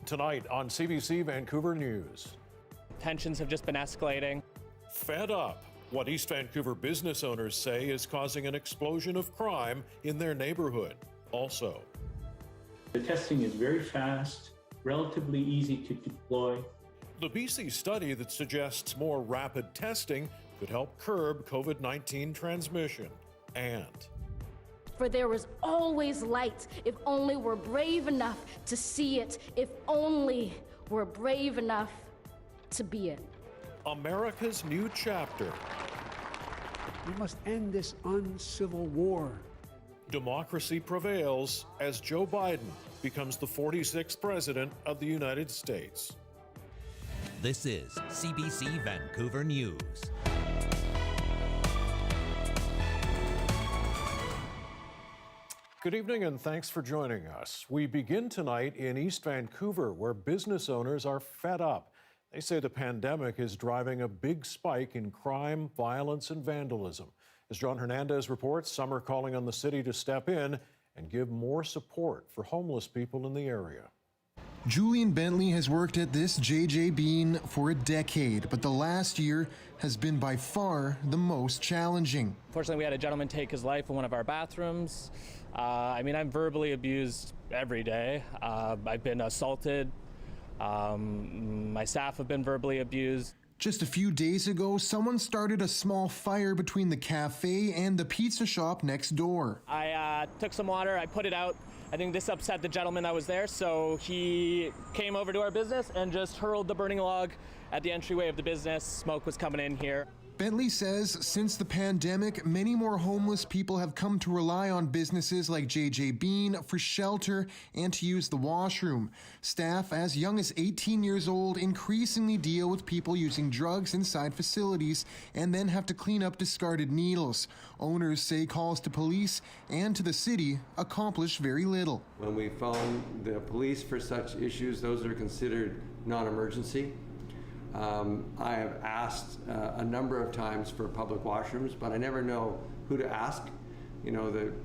Tonight on CBC Vancouver News. Tensions have just been escalating. Fed up. What East Vancouver business owners say is causing an explosion of crime in their neighborhood. Also, the testing is very fast, relatively easy to deploy. The BC study that suggests more rapid testing could help curb COVID-19 transmission. And for there is always light if only we're brave enough to see it, if only we're brave enough to be it. America's new chapter. We must end this uncivil war. Democracy prevails as Joe Biden becomes the 46th president of the United States. This is CBC Vancouver News. Good evening and thanks for joining us. We begin tonight in East Vancouver, where business owners are fed up. They say the pandemic is driving a big spike in crime, violence, and vandalism. As John Hernandez reports, some are calling on the city to step in and give more support for homeless people in the area. Julian Bentley has worked at this JJ Bean for a decade, but the last year has been by far the most challenging. Unfortunately, we had a gentleman take his life in one of our bathrooms. I'm verbally abused every day. I've been assaulted. My staff have been verbally abused. Just a few days ago, someone started a small fire between the cafe and the pizza shop next door. I took some water, I put it out. I think this upset the gentleman that was there, so he came over to our business and just hurled the burning log at the entryway of the business. Smoke was coming in here. Bentley says since the pandemic, many more homeless people have come to rely on businesses like JJ Bean for shelter and to use the washroom. Staff as young as 18 years old increasingly deal with people using drugs inside facilities and then have to clean up discarded needles. Owners say calls to police and to the city accomplish very little. When we phone the police for such issues, those are considered non-emergency. I have asked a number of times for public washrooms, but I never know who to ask.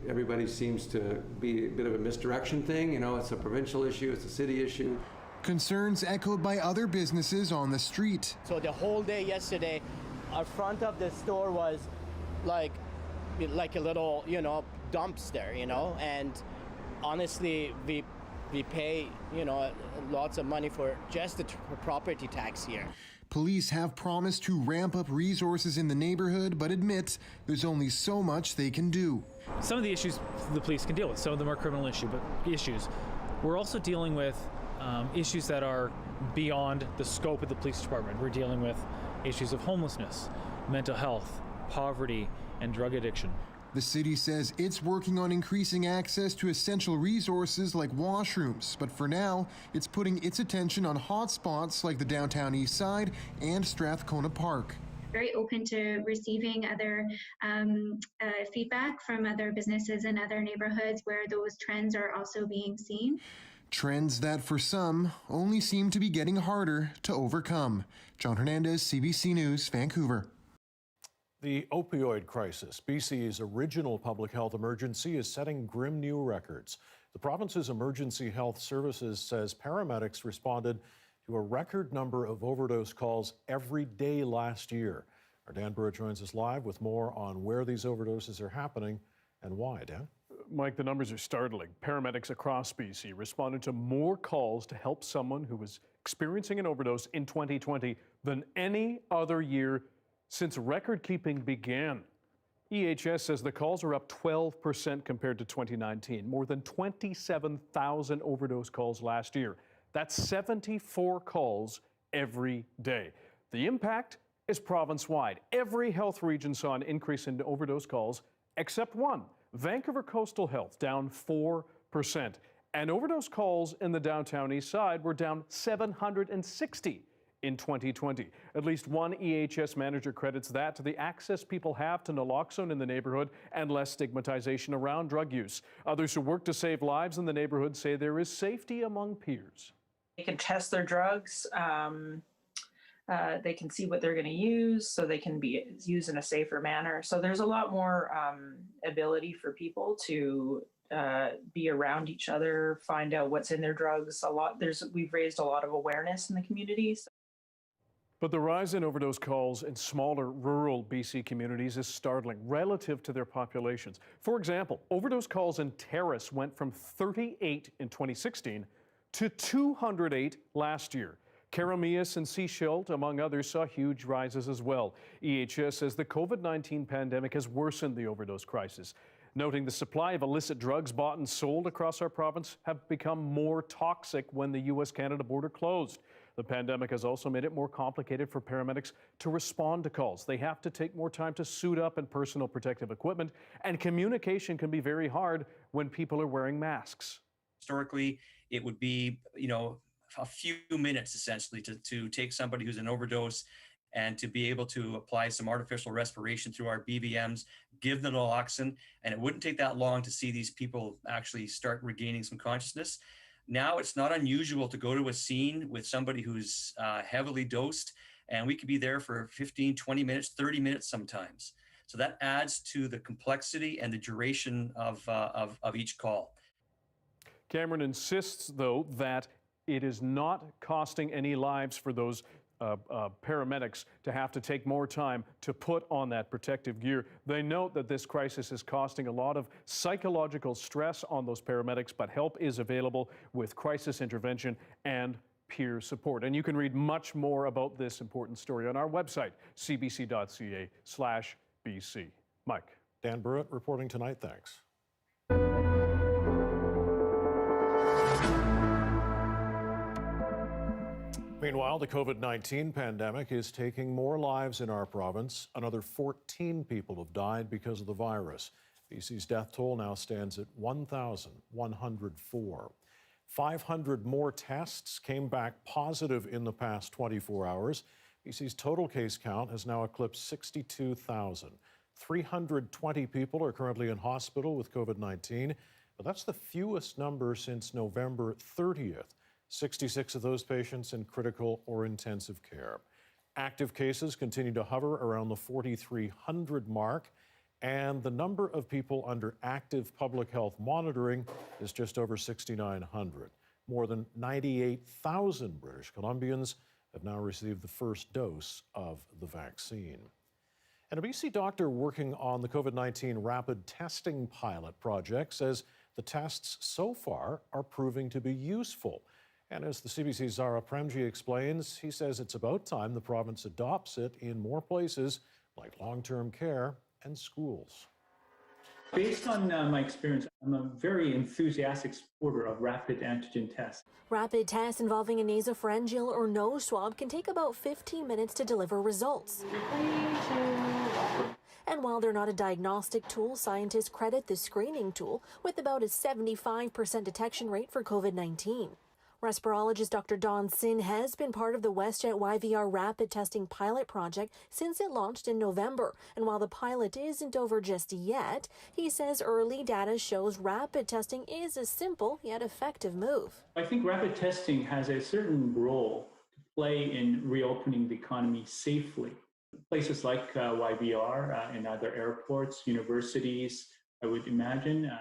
Everybody seems to be a bit of a misdirection thing. It's a provincial issue, it's a city issue. Concerns echoed by other businesses on the street. So the whole day yesterday, our front of the store was like a little, dumpster, and honestly, we pay, lots of money for just the property tax here. Police have promised to ramp up resources in the neighborhood, but admit there's only so much they can do. Some of the issues the police can deal with, some of them are criminal issues. We're also dealing with issues that are beyond the scope of the police department. We're dealing with issues of homelessness, mental health, poverty, and drug addiction. The city says it's working on increasing access to essential resources like washrooms, but for now, it's putting its attention on hotspots like the downtown east side and Strathcona Park. Very open to receiving other feedback from other businesses in other neighborhoods where those trends are also being seen. Trends that for some only seem to be getting harder to overcome. John Hernandez, CBC News, Vancouver. The opioid crisis, BC's original public health emergency, is setting grim new records. The province's Emergency Health Services says paramedics responded to a record number of overdose calls every day last year. Our Dan Burra joins us live with more on where these overdoses are happening and why. Dan? Mike, the numbers are startling. Paramedics across BC responded to more calls to help someone who was experiencing an overdose in 2020 than any other year since record-keeping began. EHS says the calls are up 12% compared to 2019, more than 27,000 overdose calls last year. That's 74 calls every day. The impact is province-wide. Every health region saw an increase in overdose calls except one, Vancouver Coastal Health, down 4%. And overdose calls in the downtown east side were down 760 in 2020. At least one EHS manager credits that to the access people have to naloxone in the neighborhood and less stigmatization around drug use. Others who work to save lives in the neighborhood say there is safety among peers. They can test their drugs. They can see what they're going to use so they can be used in a safer manner. So there's a lot more ability for people to be around each other, find out what's in their drugs. We've raised a lot of awareness in the community. But the rise in overdose calls in smaller rural BC communities is startling relative to their populations. For example, overdose calls in Terrace went from 38 in 2016 to 208 last year. Karamias and Seashilt, among others, saw huge rises as well. EHS says the COVID-19 pandemic has worsened the overdose crisis, noting the supply of illicit drugs bought and sold across our province have become more toxic when the U.S.-Canada border closed. The pandemic has also made it more complicated for paramedics to respond to calls. They have to take more time to suit up in personal protective equipment, and communication can be very hard when people are wearing masks. Historically, it would be, a few minutes essentially to take somebody who's an overdose and to be able to apply some artificial respiration through our BVMs, give them naloxone, and it wouldn't take that long to see these people actually start regaining some consciousness. Now it's not unusual to go to a scene with somebody who's heavily dosed, and we could be there for 15, 20 minutes, 30 minutes sometimes. So that adds to the complexity and the duration of each call. Cameron insists, though, that it is not costing any lives for those paramedics to have to take more time to put on that protective gear. They note that this crisis is costing a lot of psychological stress on those paramedics, but help is available with crisis intervention and peer support. And you can read much more about this important story on our website, cbc.ca/BC. Mike. Dan Burrett reporting tonight. Thanks. Meanwhile, the COVID-19 pandemic is taking more lives in our province. Another 14 people have died because of the virus. BC's death toll now stands at 1,104. 500 more tests came back positive in the past 24 hours. BC's total case count has now eclipsed 62,000. 320 people are currently in hospital with COVID-19, but that's the fewest number since November 30th. 66 of those patients in critical or intensive care. Active cases continue to hover around the 4,300 mark, and the number of people under active public health monitoring is just over 6,900. More than 98,000 British Columbians have now received the first dose of the vaccine. And a BC doctor working on the COVID-19 rapid testing pilot project says the tests so far are proving to be useful. And as the CBC's Zara Premji explains, he says it's about time the province adopts it in more places like long-term care and schools. Based on my experience, I'm a very enthusiastic supporter of rapid antigen tests. Rapid tests involving a nasopharyngeal or nose swab can take about 15 minutes to deliver results. And while they're not a diagnostic tool, scientists credit the screening tool with about a 75% detection rate for COVID-19. Respirologist Dr. Don Sin has been part of the WestJet YVR rapid testing pilot project since it launched in November. And while the pilot isn't over just yet, he says early data shows rapid testing is a simple yet effective move. I think rapid testing has a certain role to play in reopening the economy safely. Places like YVR in other airports, universities, I would imagine,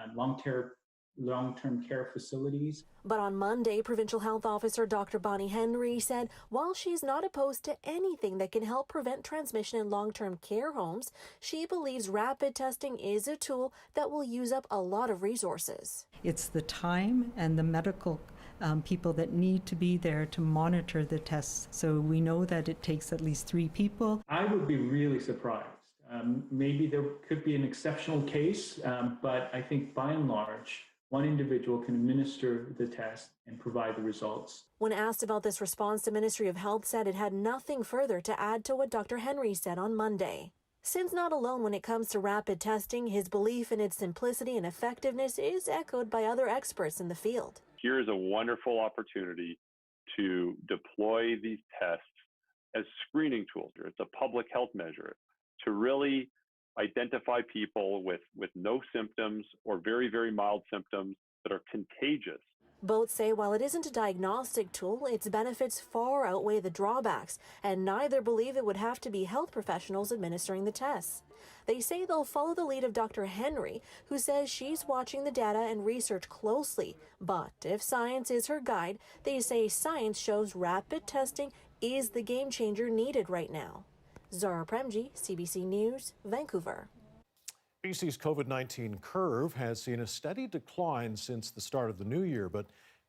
long-term care facilities. But on Monday, Provincial Health Officer Dr. Bonnie Henry said while she's not opposed to anything that can help prevent transmission in long-term care homes, she believes rapid testing is a tool that will use up a lot of resources. It's the time and the medical people that need to be there to monitor the tests. So we know that it takes at least 3 people. I would be really surprised. Maybe there could be an exceptional case, but I think by and large, one individual can administer the test and provide the results. When asked about this response, the Ministry of Health said it had nothing further to add to what Dr. Henry said on Monday. Sin's not alone when it comes to rapid testing. His belief in its simplicity and effectiveness is echoed by other experts in the field. Here is a wonderful opportunity to deploy these tests as screening tools. It's a public health measure to really identify people with no symptoms or very, very mild symptoms that are contagious. Both say while it isn't a diagnostic tool, its benefits far outweigh the drawbacks, and neither believe it would have to be health professionals administering the tests. They say they'll follow the lead of Dr. Henry, who says she's watching the data and research closely. But if science is her guide, they say science shows rapid testing is the game changer needed right now. Zara Premji, CBC News, Vancouver. BC's COVID-19 curve has seen a steady decline since the start of the new year, but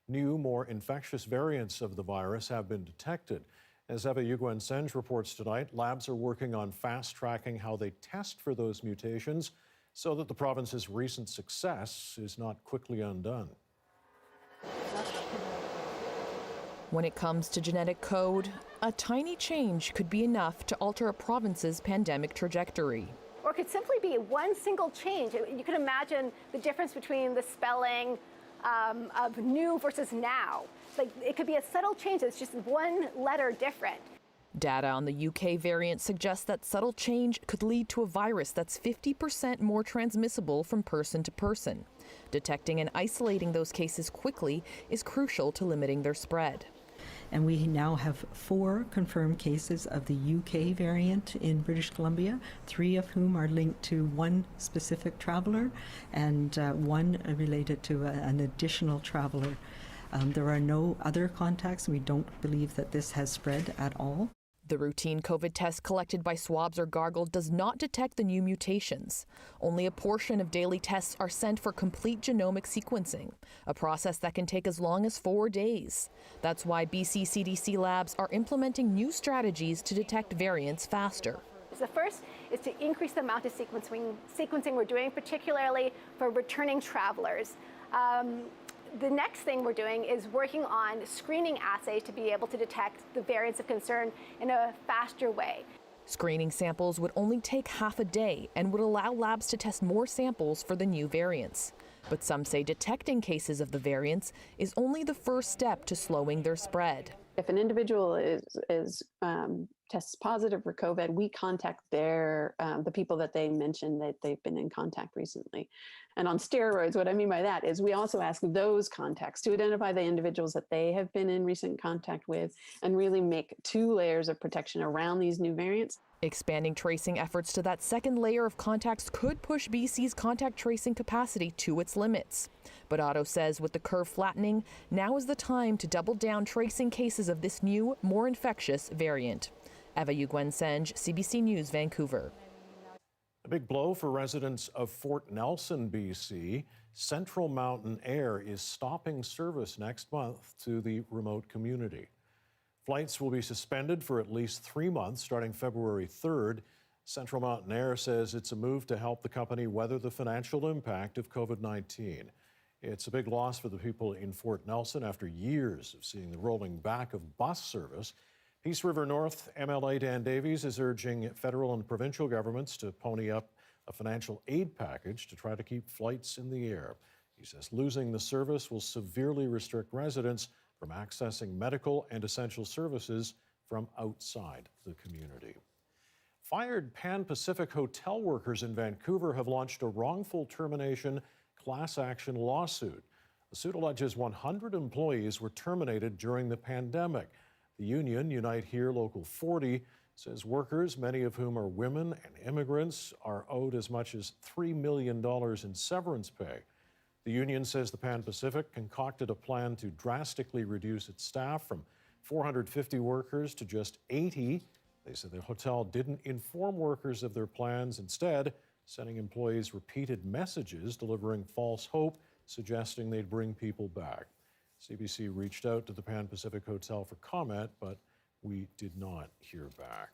new, more infectious variants of the virus have been detected. As Eva Yuguen-Senge reports tonight, labs are working on fast-tracking how they test for those mutations so that the province's recent success is not quickly undone. When it comes to genetic code, a tiny change could be enough to alter a province's pandemic trajectory. Or it could simply be one single change. You can imagine the difference between the spelling of new versus now. Like, it could be a subtle change that's just one letter different. Data on the UK variant suggests that subtle change could lead to a virus that's 50% more transmissible from person to person. Detecting and isolating those cases quickly is crucial to limiting their spread. And we now have 4 confirmed cases of the UK variant in British Columbia, 3 of whom are linked to one specific traveler and 1 related to an additional traveler. There are no other contacts. We don't believe that this has spread at all. The routine COVID test collected by swabs or gargle does not detect the new mutations. Only a portion of daily tests are sent for complete genomic sequencing, a process that can take as long as 4 days. That's why BC CDC labs are implementing new strategies to detect variants faster. The first is to increase the amount of sequencing we're doing, particularly for returning travelers. The next thing we're doing is working on screening assays to be able to detect the variants of concern in a faster way. Screening samples would only take half a day and would allow labs to test more samples for the new variants. But some say detecting cases of the variants is only the first step to slowing their spread. If an individual tests positive for COVID, we contact the people that they mentioned that they've been in contact recently. And on steroids, what I mean by that is we also ask those contacts to identify the individuals that they have been in recent contact with and really make 2 layers of protection around these new variants. Expanding tracing efforts to that second layer of contacts could push BC's contact tracing capacity to its limits. But Otto says with the curve flattening, now is the time to double down tracing cases of this new, more infectious variant. Eva Yuguen-Senge, CBC News, Vancouver. A big blow for residents of Fort Nelson, BC. Central Mountain Air is stopping service next month to the remote community. Flights will be suspended for at least 3 months starting February 3rd. Central Mountain Air says it's a move to help the company weather the financial impact of COVID-19. It's a big loss for the people in Fort Nelson after years of seeing the rolling back of bus service. Peace River North MLA Dan Davies is urging federal and provincial governments to pony up a financial aid package to try to keep flights in the air. He says losing the service will severely restrict residents from accessing medical and essential services from outside the community. Fired Pan Pacific hotel workers in Vancouver have launched a wrongful termination class action lawsuit. The suit alleges 100 employees were terminated during the pandemic. The union, Unite Here Local 40, says workers, many of whom are women and immigrants, are owed as much as $3 million in severance pay. The union says the Pan Pacific concocted a plan to drastically reduce its staff from 450 workers to just 80. They said the hotel didn't inform workers of their plans, instead sending employees repeated messages delivering false hope, suggesting they'd bring people back. CBC reached out to the Pan Pacific Hotel for comment, but we did not hear back.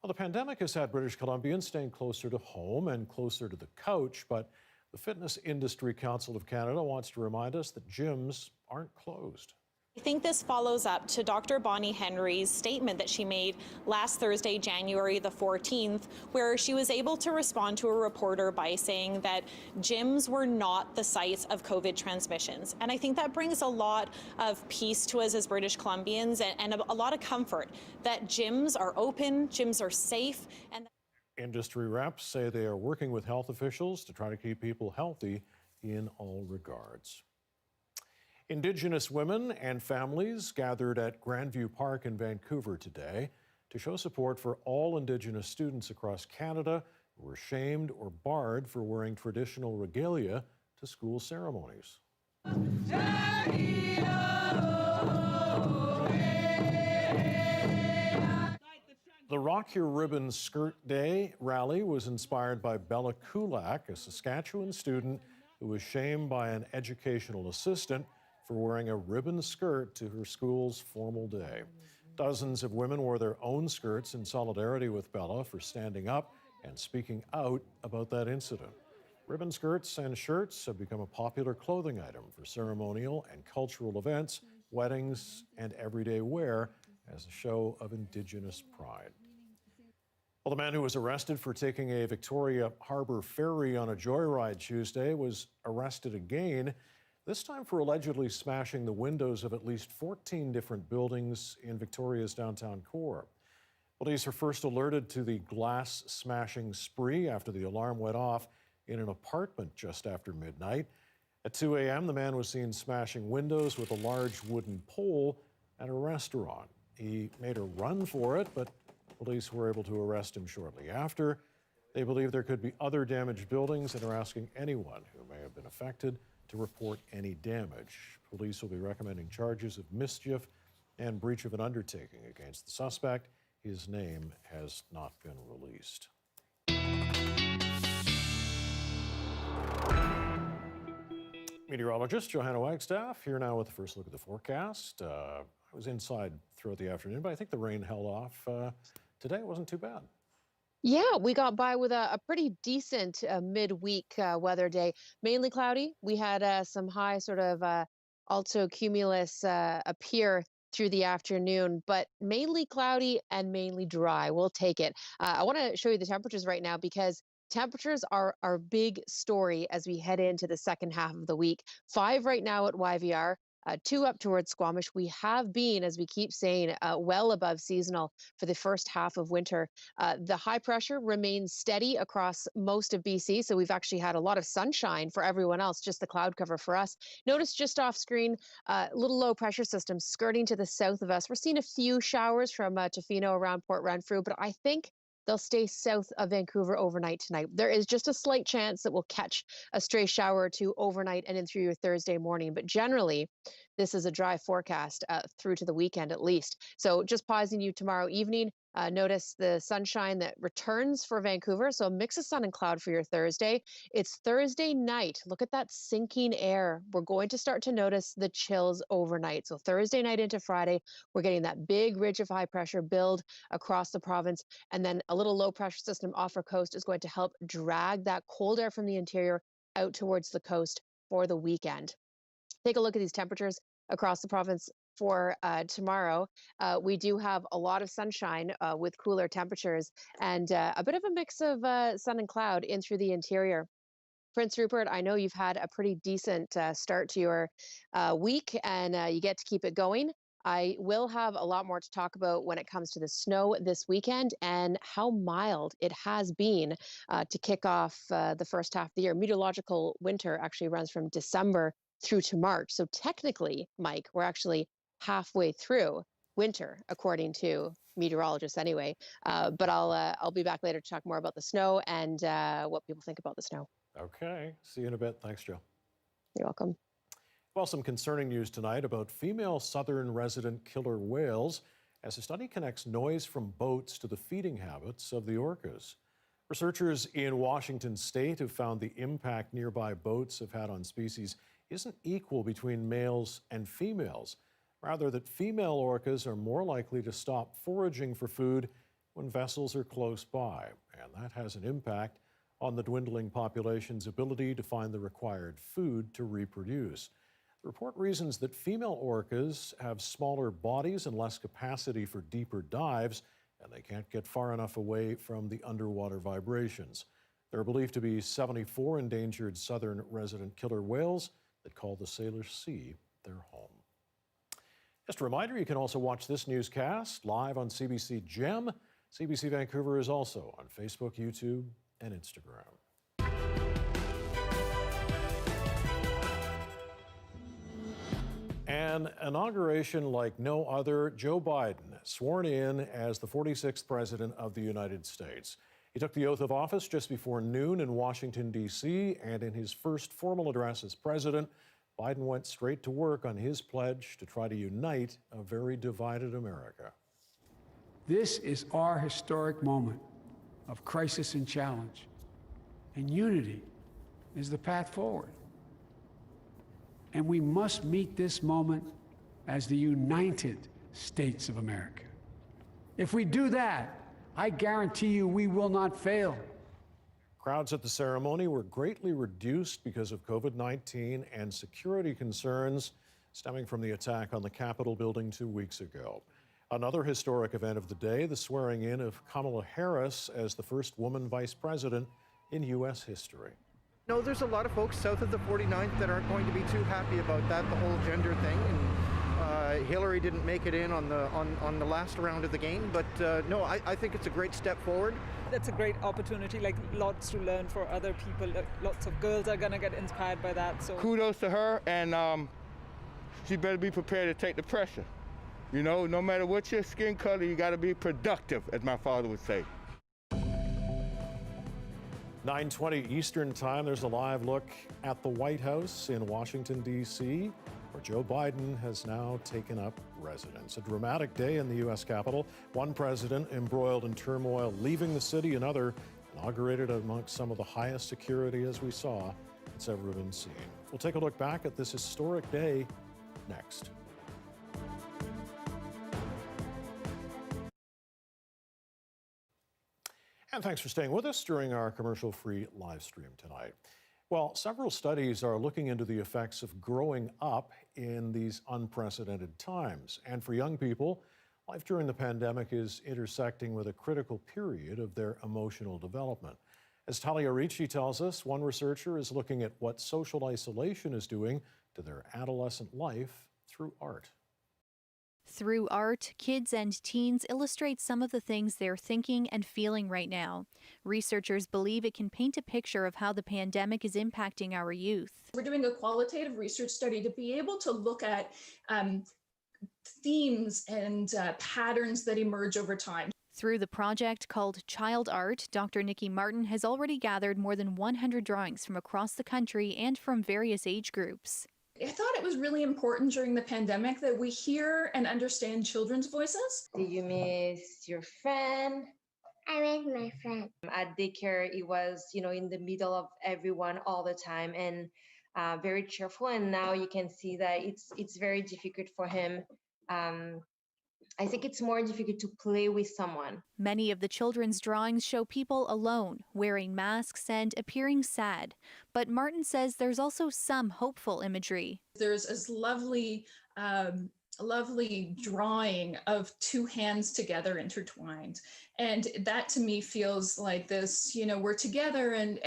Well, the pandemic has had British Columbians staying closer to home and closer to the couch, but the Fitness Industry Council of Canada wants to remind us that gyms aren't closed. I think this follows up to Dr. Bonnie Henry's statement that she made last Thursday, January the 14th, where she was able to respond to a reporter by saying that gyms were not the sites of COVID transmissions. And I think that brings a lot of peace to us as British Columbians and a lot of comfort that gyms are open, gyms are safe. And industry reps say they are working with health officials to try to keep people healthy in all regards. Indigenous women and families gathered at Grandview Park in Vancouver today to show support for all Indigenous students across Canada who were shamed or barred for wearing traditional regalia to school ceremonies. The Rock Your Ribbon Skirt Day rally was inspired by Bella Kulak, a Saskatchewan student who was shamed by an educational assistant for wearing a ribbon skirt to her school's formal day. Dozens of women wore their own skirts in solidarity with Bella for standing up and speaking out about that incident. Ribbon skirts and shirts have become a popular clothing item for ceremonial and cultural events, weddings, and everyday wear as a show of Indigenous pride. Well, the man who was arrested for taking a Victoria Harbour ferry on a joyride Tuesday was arrested again, this time for allegedly smashing the windows of at least 14 different buildings in Victoria's downtown core. Police were first alerted to the glass smashing spree after the alarm went off in an apartment just after midnight. At 2 a.m., the man was seen smashing windows with a large wooden pole at a restaurant. He made a run for it, but police were able to arrest him shortly after. They believe there could be other damaged buildings and are asking anyone who may have been affected to report any damage. Police will be recommending charges of mischief and breach of an undertaking against the suspect. His name has not been released. Meteorologist Johanna Wagstaffe here now with the first look at the forecast. I was inside throughout the afternoon, but I think the rain held off today. It wasn't too bad. Yeah, we got by with a pretty decent midweek weather day. Mainly cloudy. We had some high sort of altocumulus appear through the afternoon, but mainly cloudy and mainly dry. We'll take it. I want to show you the temperatures right now because temperatures are our big story as we head into the second half of the week. 5 right now at YVR. 2 up towards Squamish. We have been, as we keep saying, well above seasonal for the first half of winter. The high pressure remains steady across most of BC, so we've actually had a lot of sunshine for everyone else, just the cloud cover for us. Notice just off screen, little low pressure system skirting to the south of us. We're seeing a few showers from Tofino around Port Renfrew, but I think they'll stay south of Vancouver overnight tonight. There is just a slight chance that we'll catch a stray shower or two overnight and in through your Thursday morning. But generally, this is a dry forecast through to the weekend at least. So just pausing you tomorrow evening, notice the sunshine that returns for Vancouver. So a mix of sun and cloud for your Thursday. It's Thursday night. Look at that sinking air. We're going to start to notice the chills overnight. So Thursday night into Friday, we're getting that big ridge of high pressure build across the province. And then a little low pressure system off our coast is going to help drag that cold air from the interior out towards the coast for the weekend. Take a look at these temperatures across the province for tomorrow. We do have a lot of sunshine with cooler temperatures and a bit of a mix of sun and cloud in through the interior. Prince Rupert, I know you've had a pretty decent start to your week and you get to keep it going. I will have a lot more to talk about when it comes to the snow this weekend and how mild it has been to kick off the first half of the year. Meteorological winter actually runs from December through to March. So technically, Mike, we're actually halfway through winter, according to meteorologists anyway. But I'll be back later to talk more about the snow and what people think about the snow. Okay, see you in a bit. Thanks, Joe. You're welcome. Well, some concerning news tonight about female southern resident killer whales as a study connects noise from boats to the feeding habits of the orcas. Researchers in Washington state have found the impact nearby boats have had on species isn't equal between males and females. Rather, that female orcas are more likely to stop foraging for food when vessels are close by. And that has an impact on the dwindling population's ability to find the required food to reproduce. The report reasons that female orcas have smaller bodies and less capacity for deeper dives, and they can't get far enough away from the underwater vibrations. There are believed to be 74 endangered southern resident killer whales that call the Salish Sea their home. Just a reminder, you can also watch this newscast live on CBC Gem. CBC Vancouver is also on Facebook, YouTube, and Instagram. An inauguration like no other. Joe Biden sworn in as the 46th President of the United States. He took the oath of office just before noon in Washington, D.C., and in his first formal address as president, Biden went straight to work on his pledge to try to unite a very divided America. This is our historic moment of crisis and challenge, and unity is the path forward. And we must meet this moment as the United States of America. If we do that, I guarantee you we will not fail. Crowds at the ceremony were greatly reduced because of COVID-19 and security concerns stemming from the attack on the Capitol building 2 weeks ago. Another historic event of the day, the swearing in of Kamala Harris as the first woman vice president in U.S. history. No, there's a lot of folks south of the 49th that aren't going to be too happy about that, the whole gender thing. And Hillary didn't make it in on the last round of the game, but no, I think it's a great step forward. That's a great opportunity, like lots to learn for other people. Lots of girls are gonna get inspired by that. So kudos to her, and she better be prepared to take the pressure. You know, no matter what your skin color, you got to be productive, as my father would say. 9:20 Eastern Time, there's a live look at the White House in Washington, D.C., where Joe Biden has now taken up residence. A dramatic day in the U.S. Capitol. One president embroiled in turmoil leaving the city, another inaugurated amongst some of the highest security, as we saw, that's ever been seen. We'll take a look back at this historic day next. And thanks for staying with us during our commercial-free live stream tonight. Well, several studies are looking into the effects of growing up in these unprecedented times. And for young people, life during the pandemic is intersecting with a critical period of their emotional development. As Talia Ricci tells us, one researcher is looking at what social isolation is doing to their adolescent life through art. Through art, kids and teens illustrate some of the things they're thinking and feeling right now. Researchers believe it can paint a picture of how the pandemic is impacting our youth. We're doing a qualitative research study to be able to look at themes and patterns that emerge over time. Through the project called Child Art, Dr. Nikki Martin has already gathered more than 100 drawings from across the country and from various age groups. I thought it was really important during the pandemic that we hear and understand children's voices. Do you miss your friend? I miss my friend. At daycare, it was, in the middle of everyone all the time and very cheerful. And now you can see that it's very difficult for him. I think it's more difficult to play with someone. Many of the children's drawings show people alone, wearing masks and appearing sad. But Martin says there's also some hopeful imagery. There's this lovely drawing of two hands together intertwined. And that to me feels like this, we're together and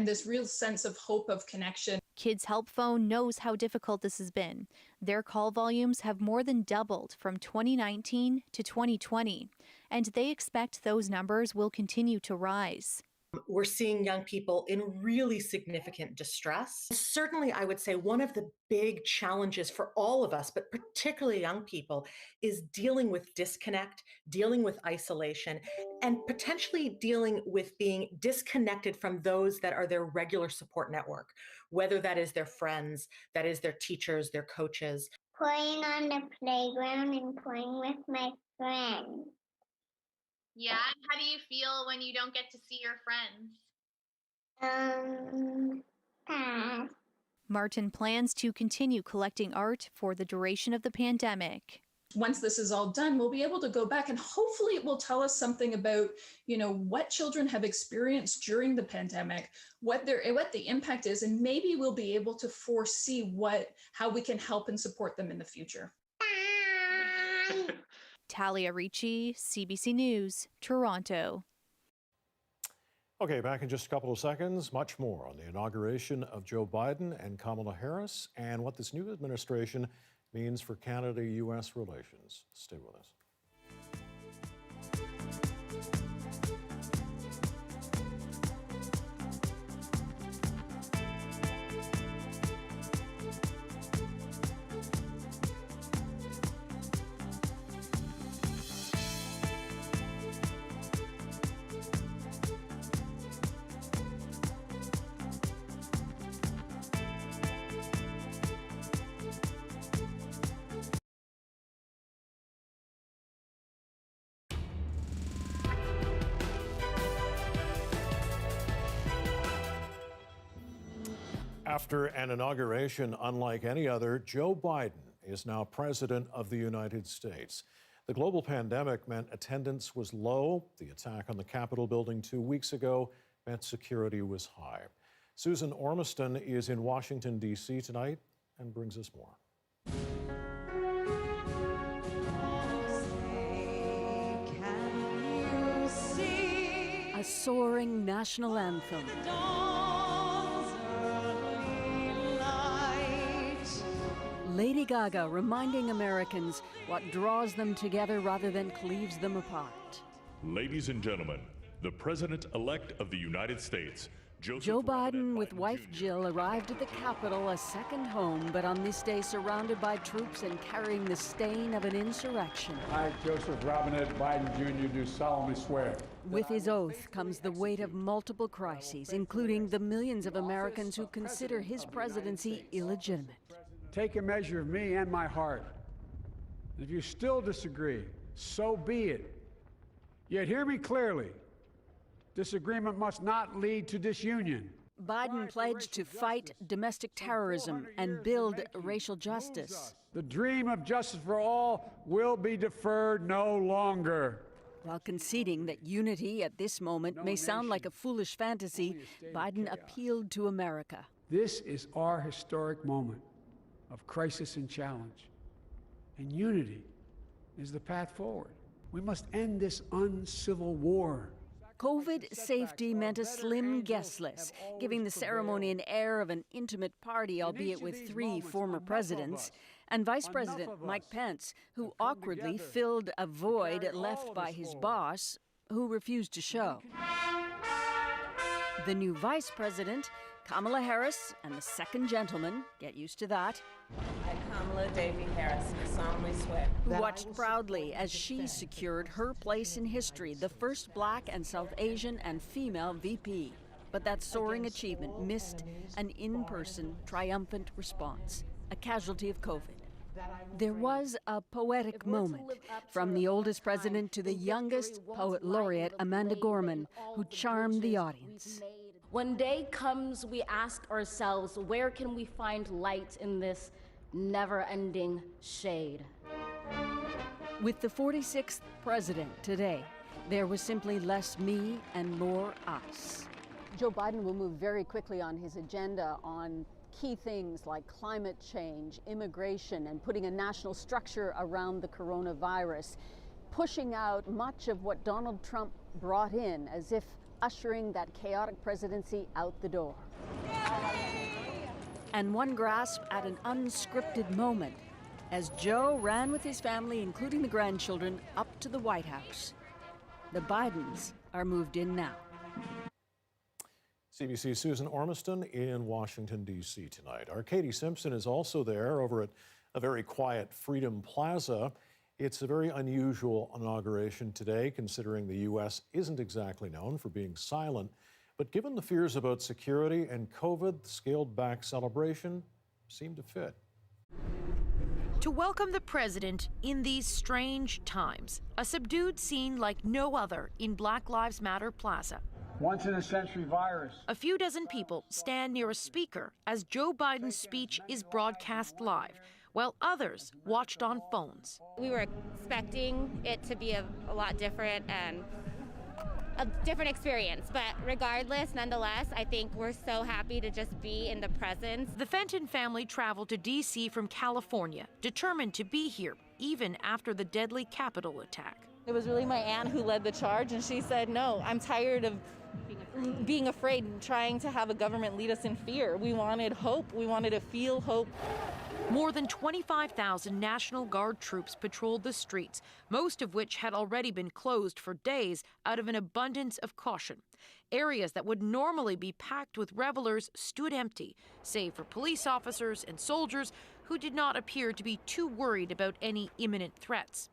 this real sense of hope, of connection. Kids Help Phone knows how difficult this has been. Their call volumes have more than doubled from 2019 to 2020, and they expect those numbers will continue to rise. We're seeing young people in really significant distress. Certainly, I would say one of the big challenges for all of us, but particularly young people, is dealing with disconnect, dealing with isolation, and potentially dealing with being disconnected from those that are their regular support network, whether that is their friends, that is their teachers, their coaches. Playing on the playground and playing with my friends. Yeah, how do you feel when you don't get to see your friends? Pass. Martin plans to continue collecting art for the duration of the pandemic. Once this is all done, we'll be able to go back and hopefully it will tell us something about, what children have experienced during the pandemic, what the impact is, and maybe we'll be able to foresee how we can help and support them in the future. Talia Ricci, CBC News, Toronto. Okay, back in just a couple of seconds. Much more on the inauguration of Joe Biden and Kamala Harris and what this new administration means for Canada-U.S. relations. Stay with us. After an inauguration unlike any other, Joe Biden is now President of the United States. The global pandemic meant attendance was low. The attack on the Capitol building 2 weeks ago meant security was high. Susan Ormiston is in Washington, D.C. tonight and brings us more. A soaring national anthem. Lady Gaga reminding Americans what draws them together rather than cleaves them apart. Ladies and gentlemen, the President-elect of the United States, Joe Biden with wife Jill arrived at the Capitol, a second home, but on this day surrounded by troops and carrying the stain of an insurrection. I, Joseph Robinette Biden Jr., do solemnly swear. With his oath comes the weight of multiple crises, including the millions of Americans who consider his presidency illegitimate. Take a measure of me and my heart. If you still disagree, so be it. Yet hear me clearly. Disagreement must not lead to disunion. Biden pledged to fight domestic terrorism and build racial justice. The dream of justice for all will be deferred no longer. While conceding that unity at this moment may sound like a foolish fantasy, Biden appealed to America. This is our historic moment of crisis and challenge, and unity is the path forward. We must end this uncivil war. COVID safety meant a slim guest list, giving the ceremony an air of an intimate party, albeit with 3 former presidents, and Vice President Mike Pence, who awkwardly filled a void left by his boss, who refused to show. The new Vice President, Kamala Harris, and the second gentleman, get used to that, I, Kamala Davy Harris, solemnly swear. who watched proudly as she secured her place in history, the first Black and South Asian and female VP. But that soaring achievement missed an in-person, triumphant response, a casualty of COVID. There was a poetic moment, from the oldest president to the youngest poet laureate, Amanda Gorman, who charmed the audience. When day comes, we ask ourselves, where can we find light in this never-ending shade? With the 46th president today, there was simply less me and more us. Joe Biden will move very quickly on his agenda on key things like climate change, immigration, and putting a national structure around the coronavirus, pushing out much of what Donald Trump brought in, as if ushering that chaotic presidency out the door. And one grasp at an unscripted moment as Joe ran with his family, including the grandchildren, up to the White House. The Bidens are moved in now. CBC's Susan Ormiston in Washington, D.C. tonight. Our Katie Simpson is also there over at a very quiet Freedom Plaza. It's a very unusual inauguration today, considering the U.S. isn't exactly known for being silent. But given the fears about security and COVID, the scaled-back celebration seemed to fit. To welcome the president in these strange times, a subdued scene like no other in Black Lives Matter Plaza. Once-in-a-century virus. A few dozen people stand near a speaker as Joe Biden's speech is broadcast live, while others watched on phones. We were expecting it to be a lot different and a different experience, but regardless, nonetheless, I think we're so happy to just be in the presence. The Fenton family traveled to D.C. from California, determined to be here even after the deadly Capitol attack. It was really my aunt who led the charge, and she said, no, I'm tired of being afraid and trying to have a government lead us in fear. We wanted hope. We wanted to feel hope. More than 25,000 National Guard troops patrolled the streets, most of which had already been closed for days out of an abundance of caution. Areas that would normally be packed with revelers stood empty, save for police officers and soldiers who did not appear to be too worried about any imminent threats.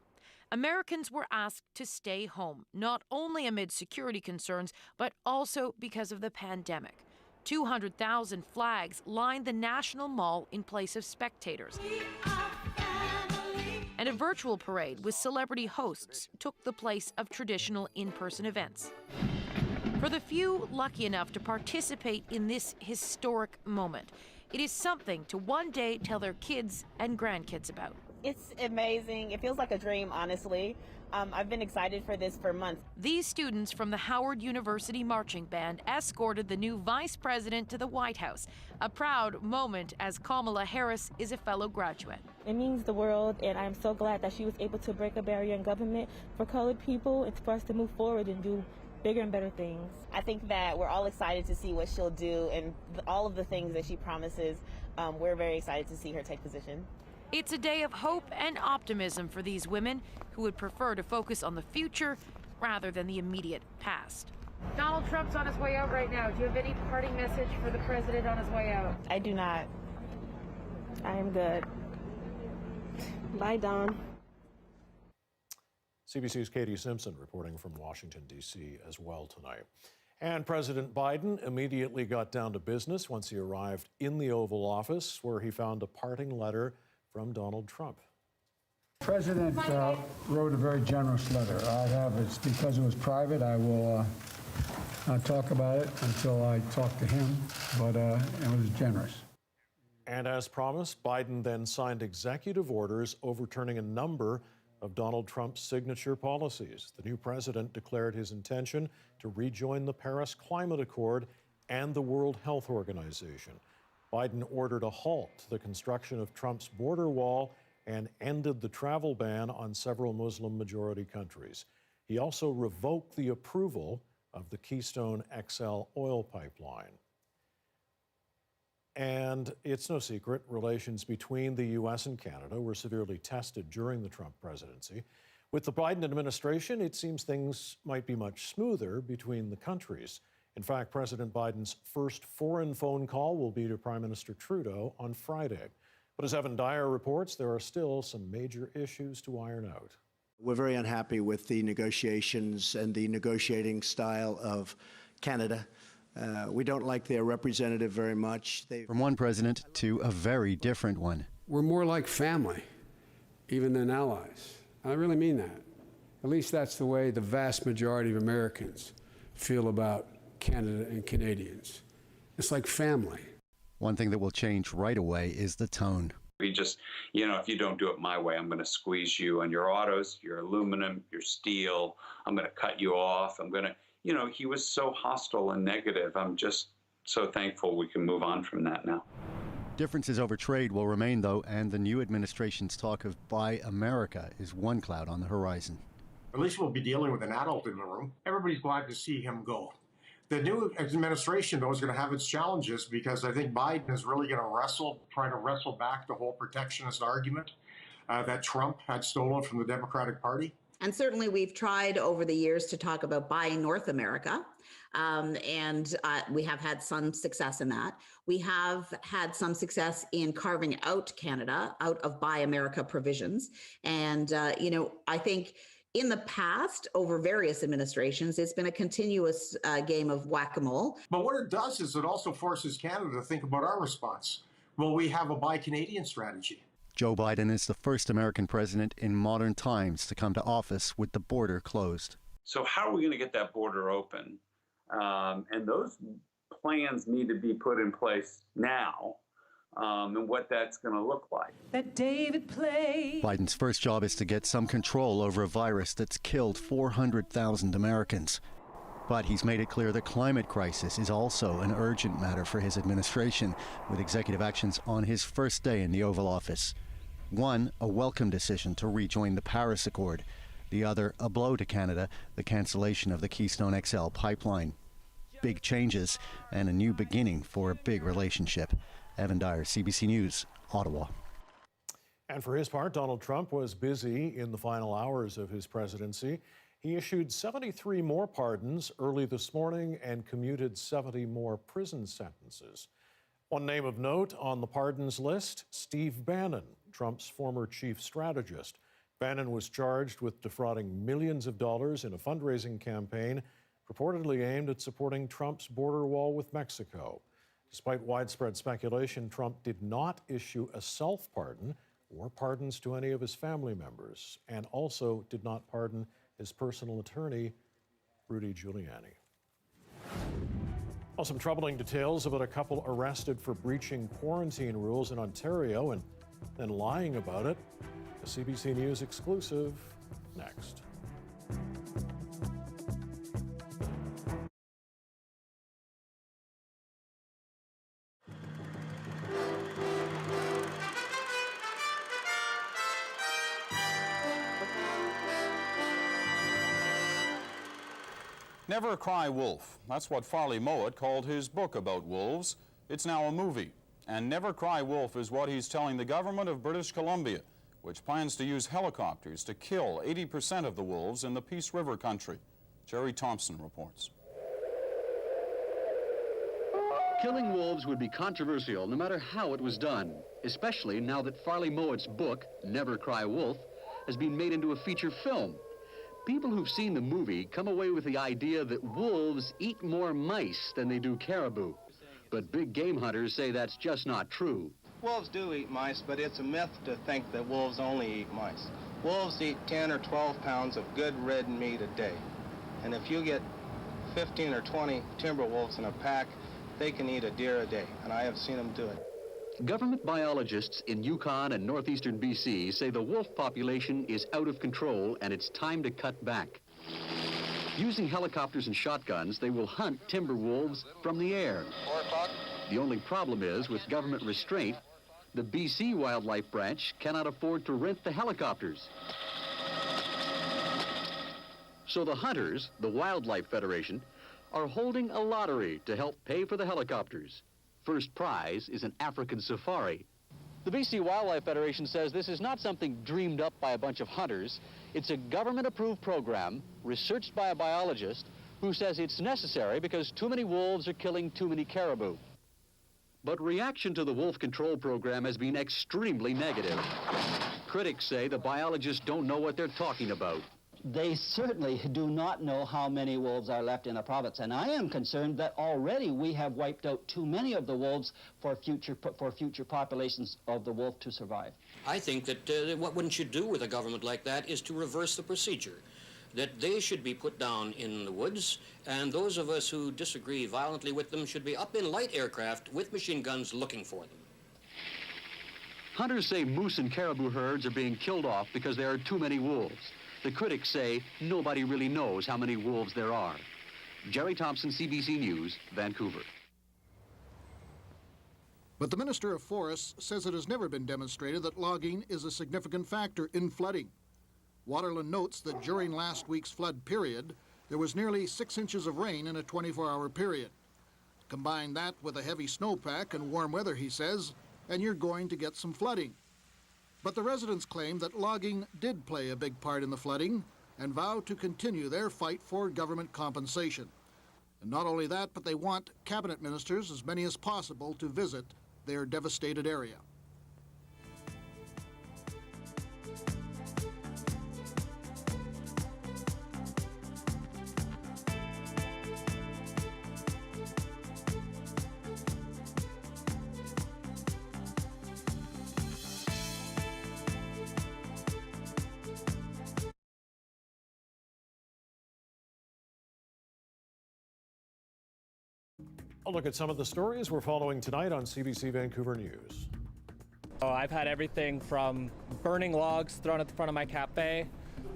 Americans were asked to stay home, not only amid security concerns, but also because of the pandemic. 200,000 flags lined the National Mall in place of spectators. And a virtual parade with celebrity hosts took the place of traditional in-person events. For the few lucky enough to participate in this historic moment, it is something to one day tell their kids and grandkids about. It's amazing. It feels like a dream, honestly. I've been excited for this for months. These students from the Howard University Marching Band escorted the new vice president to the White House, a proud moment as Kamala Harris is a fellow graduate. It means the world, and I'm so glad that she was able to break a barrier in government for colored people and for us to move forward and do bigger and better things. I think that we're all excited to see what she'll do and all of the things that she promises. We're very excited to see her take position. It's a day of hope and optimism for these women who would prefer to focus on the future rather than the immediate past. Donald Trump's on his way out right now. Do you have any parting message for the president on his way out? I do not. I am good. Bye, Don. CBC's Katie Simpson reporting from Washington, D.C. as well tonight. And President Biden immediately got down to business once he arrived in the Oval Office, where he found a parting letter from Donald Trump. The President wrote a very generous letter. It's because it was private. I will not talk about it until I talk to him, but it was generous. And as promised, Biden then signed executive orders overturning a number of Donald Trump's signature policies. The new president declared his intention to rejoin the Paris Climate Accord and the World Health Organization. Biden ordered a halt to the construction of Trump's border wall and ended the travel ban on several Muslim-majority countries. He also revoked the approval of the Keystone XL oil pipeline. And it's no secret, relations between the U.S. and Canada were severely tested during the Trump presidency. With the Biden administration, it seems things might be much smoother between the countries. In fact, President Biden's first foreign phone call will be to Prime Minister Trudeau on Friday. But as Evan Dyer reports, there are still some major issues to iron out. We're very unhappy with the negotiations and the negotiating style of Canada. We don't like their representative very much. From one president to a very different one. We're more like family, even than allies. I really mean that. At least that's the way the vast majority of Americans feel about Canada and Canadians. It's like family. One thing that will change right away is the tone. We just, if you don't do it my way, I'm going to squeeze you on your autos, your aluminum, your steel. I'm going to cut you off. I'm going to, he was so hostile and negative. I'm just so thankful we can move on from that now. Differences over trade will remain, though, and the new administration's talk of Buy America is one cloud on the horizon. At least we'll be dealing with an adult in the room. Everybody's glad to see him go. The new administration, though, is going to have its challenges because I think Biden is really going to try to wrestle back the whole protectionist argument that Trump had stolen from the Democratic Party. And certainly we've tried over the years to talk about buying North America, and we have had some success in that. We have had some success in carving out Canada out of Buy America provisions. And, I think in the past, over various administrations, it's been a continuous game of whack-a-mole. But what it does is it also forces Canada to think about our response. Will we have a Buy Canadian strategy? Joe Biden is the first American president in modern times to come to office with the border closed. So how are we going to get that border open? And those plans need to be put in place now. And what that's going to look like. That David played. Biden's first job is to get some control over a virus that's killed 400,000 Americans. But he's made it clear the climate crisis is also an urgent matter for his administration, with executive actions on his first day in the Oval Office. One, a welcome decision to rejoin the Paris Accord. The other, a blow to Canada, the cancellation of the Keystone XL pipeline. Big changes and a new beginning for a big relationship. Evan Dyer, CBC News, Ottawa. And for his part, Donald Trump was busy in the final hours of his presidency. He issued 73 more pardons early this morning and commuted 70 more prison sentences. One name of note on the pardons list, Steve Bannon, Trump's former chief strategist. Bannon was charged with defrauding millions of dollars in a fundraising campaign purportedly aimed at supporting Trump's border wall with Mexico. Despite widespread speculation, Trump did not issue a self-pardon or pardons to any of his family members, and also did not pardon his personal attorney, Rudy Giuliani. Well, some troubling details about a couple arrested for breaching quarantine rules in Ontario and then lying about it. A CBC News exclusive next. Never Cry Wolf. That's what Farley Mowat called his book about wolves. It's now a movie. And Never Cry Wolf is what he's telling the government of British Columbia, which plans to use helicopters to kill 80% of the wolves in the Peace River country. Jerry Thompson reports. Killing wolves would be controversial no matter how it was done, especially now that Farley Mowat's book, Never Cry Wolf, has been made into a feature film. People who've seen the movie come away with the idea that wolves eat more mice than they do caribou. But big game hunters say that's just not true. Wolves do eat mice, but it's a myth to think that wolves only eat mice. Wolves eat 10 or 12 pounds of good red meat a day. And if you get 15 or 20 timber wolves in a pack, they can eat a deer a day, and I have seen them do it. Government biologists in Yukon and northeastern BC say the wolf population is out of control and it's time to cut back. Using helicopters and shotguns, they will hunt timber wolves from the air. 4 o'clock. The only problem is, with government restraint, the BC Wildlife Branch cannot afford to rent the helicopters. So the hunters, the Wildlife Federation, are holding a lottery to help pay for the helicopters. First prize is an African safari. The BC Wildlife Federation says this is not something dreamed up by a bunch of hunters. It's a government-approved program researched by a biologist who says it's necessary because too many wolves are killing too many caribou. But reaction to the wolf control program has been extremely negative. Critics say the biologists don't know what they're talking about. They certainly do not know how many wolves are left in a province, and I am concerned that already we have wiped out too many of the wolves for future populations of the wolf to survive. I think that what one should do with a government like that is to reverse the procedure, that they should be put down in the woods, and those of us who disagree violently with them should be up in light aircraft with machine guns looking for them. Hunters say moose and caribou herds are being killed off because there are too many wolves. The critics say nobody really knows how many wolves there are. Jerry Thompson, CBC News, Vancouver. But the Minister of Forests says it has never been demonstrated that logging is a significant factor in flooding. Waterland notes that during last week's flood period, there was nearly 6 inches of rain in a 24-hour period. Combine that with a heavy snowpack and warm weather, he says, and you're going to get some flooding. But the residents claim that logging did play a big part in the flooding and vow to continue their fight for government compensation. And not only that, but they want cabinet ministers, as many as possible, to visit their devastated area. A look at some of the stories we're following tonight on CBC Vancouver News. I've had everything from burning logs thrown at the front of my cafe.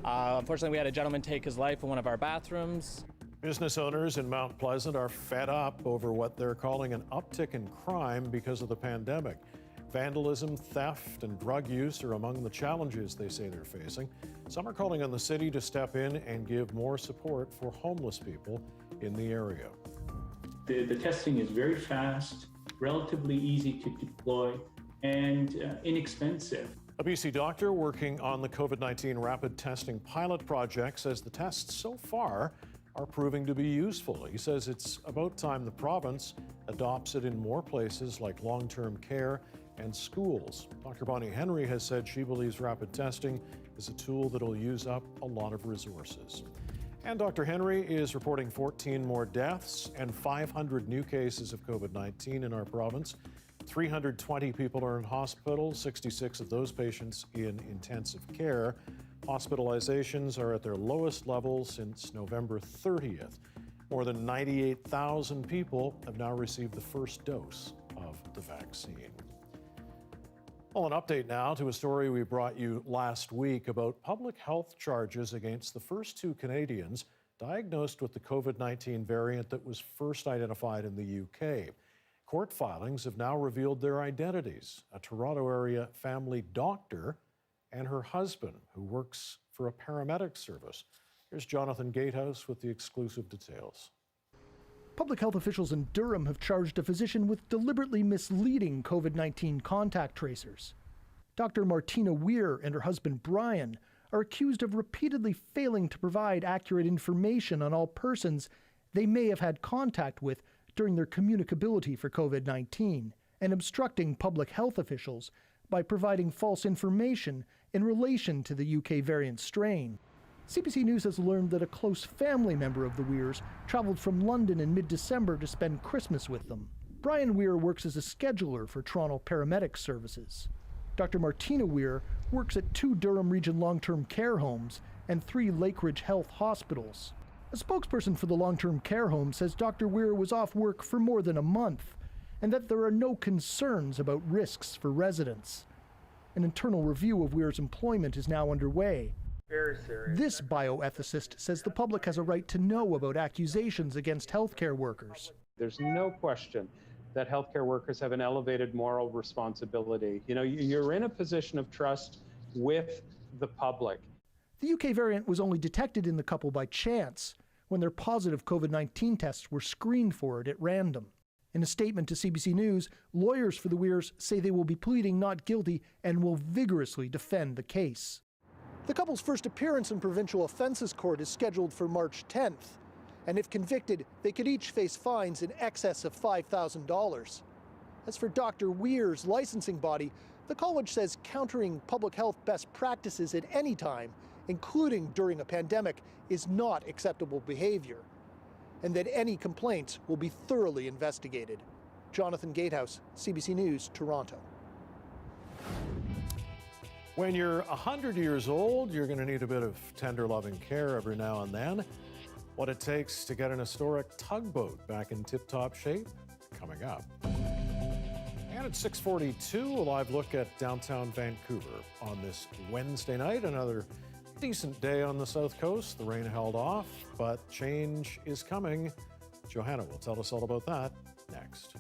Unfortunately, we had a gentleman take his life in one of our bathrooms. Business owners in Mount Pleasant are fed up over what they're calling an uptick in crime because of the pandemic. Vandalism, theft, and drug use are among the challenges they say they're facing. Some are calling on the city to step in and give more support for homeless people in the area. The testing is very fast, relatively easy to deploy, and inexpensive. A BC doctor working on the COVID-19 rapid testing pilot project says the tests so far are proving to be useful. He says it's about time the province adopts it in more places like long-term care and schools. Dr. Bonnie Henry has said she believes rapid testing is a tool that'll use up a lot of resources. And Dr. Henry is reporting 14 more deaths and 500 new cases of COVID-19 in our province. 320 people are in hospital, 66 of those patients in intensive care. Hospitalizations are at their lowest level since November 30th. More than 98,000 people have now received the first dose of the vaccine. Well, an update now to a story we brought you last week about public health charges against the first 2 Canadians diagnosed with the COVID-19 variant that was first identified in the UK. Court filings have now revealed their identities: a Toronto area family doctor and her husband, who works for a paramedic service. Here's Jonathan Gatehouse with the exclusive details. Public health officials in Durham have charged a physician with deliberately misleading COVID-19 contact tracers. Dr. Martina Weir and her husband Brian are accused of repeatedly failing to provide accurate information on all persons they may have had contact with during their communicability for COVID-19, and obstructing public health officials by providing false information in relation to the UK variant strain. CBC News has learned that a close family member of the Weirs traveled from London in mid-December to spend Christmas with them. Brian Weir works as a scheduler for Toronto Paramedic Services. Dr. Martina Weir works at 2 Durham Region long-term care homes and 3 Lakeridge Health hospitals. A spokesperson for the long-term care home says Dr. Weir was off work for more than a month and that there are no concerns about risks for residents. An internal review of Weir's employment is now underway. Very serious. This bioethicist says the public has a right to know about accusations against healthcare workers. There's no question that healthcare workers have an elevated moral responsibility. You know, you're in a position of trust with the public. The UK variant was only detected in the couple by chance when their positive COVID-19 tests were screened for it at random. In a statement to CBC News, lawyers for the Weirs say they will be pleading not guilty and will vigorously defend the case. The couple's first appearance in Provincial Offences Court is scheduled for March 10th, and if convicted, they could each face fines in excess of $5,000. As for Dr. Weir's licensing body, the college says countering public health best practices at any time, including during a pandemic, is not acceptable behavior, and that any complaints will be thoroughly investigated. Jonathan Gatehouse, CBC News, Toronto. When you're 100 years old, you're going to need a bit of tender, loving care every now and then. What it takes to get an historic tugboat back in tip-top shape, coming up. And at 6:42, a live look at downtown Vancouver on this Wednesday night. Another decent day on the South Coast. The rain held off, but change is coming. Johanna will tell us all about that next.